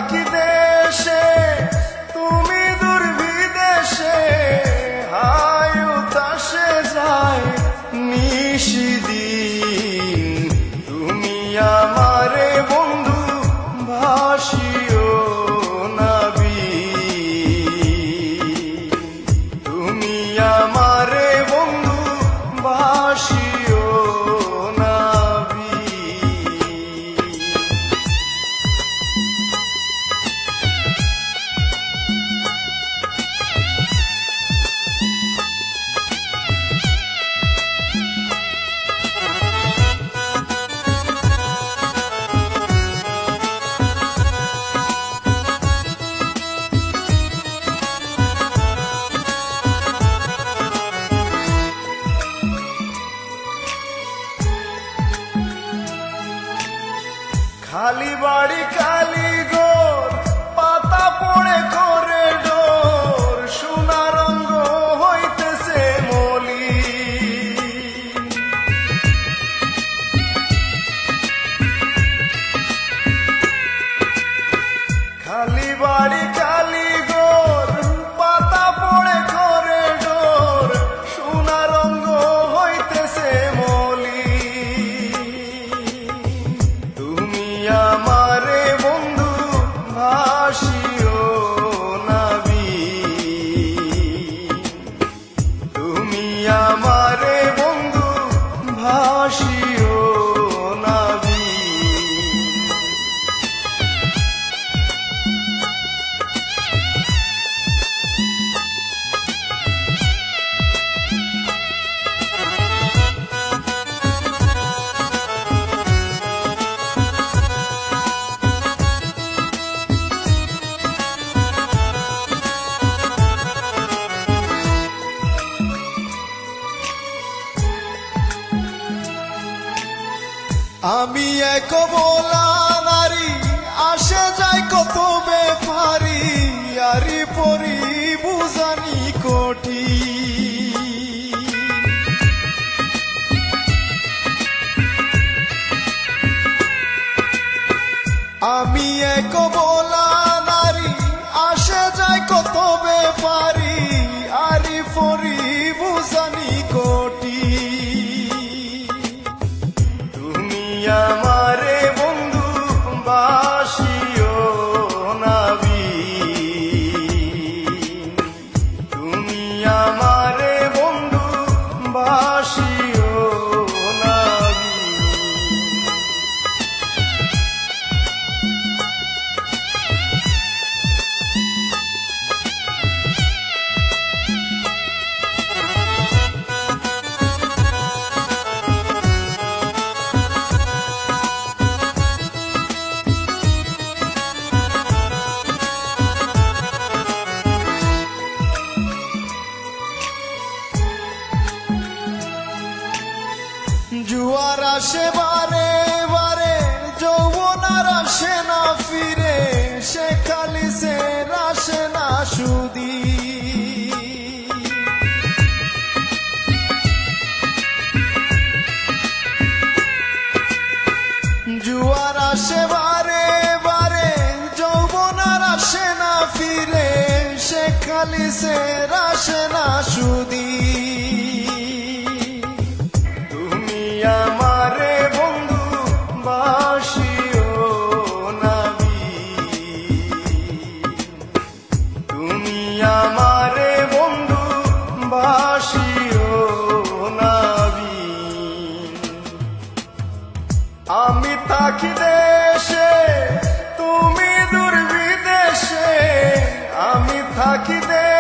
থাকি দেশে তুমি দূর বিদেশে, হায় উতাসে যায় নিশিদিন। তুমি আমারে বন্ধু ভাসিও নাবি, তুমি আমারে বন্ধু ভাসিও নাবি। খালি বাড়ি কালি গোর পাতা পড়ে করে ডোর, সোনা রঙ্গ হইতেছে মলিন। খালি বাড়ি কালি গোর পাতা পড়ে করে ডোর, সোনা রঙ্গ হইতেছে আমারে বন্ধু ভাসিও নাবি, তুমি আমারে বন্ধু ভাসিও নাবি। আমি এক বলা নারী, আসে যায় কত ব্যাপারি, আরি পরি বুঝানি কোটি। আমি এক বলা নারী, আসে যায় কত ব্যাপারি, আরি পরি বুঝানি কোটি। আমারে বন্ধু বাসিও নাবি, তুমি আমারে বন্ধু বাসিও নাবি। জুয়ার আসে বারে বারে, যৌবনার আসে না ফিরে, সে খালি সে আসে না সুদি। জুয়ার আসে বারে বারে, যৌবনার আসে না ফিরে, সে খালি সে আসে না সুদি। আমারে বন্ধু বাসিও নাবি, তুমি আমারে বন্ধু বাসিও নাবি। আমি থাকি দেশে তুমি দূর বিদেশে, আমি থাকি দেশে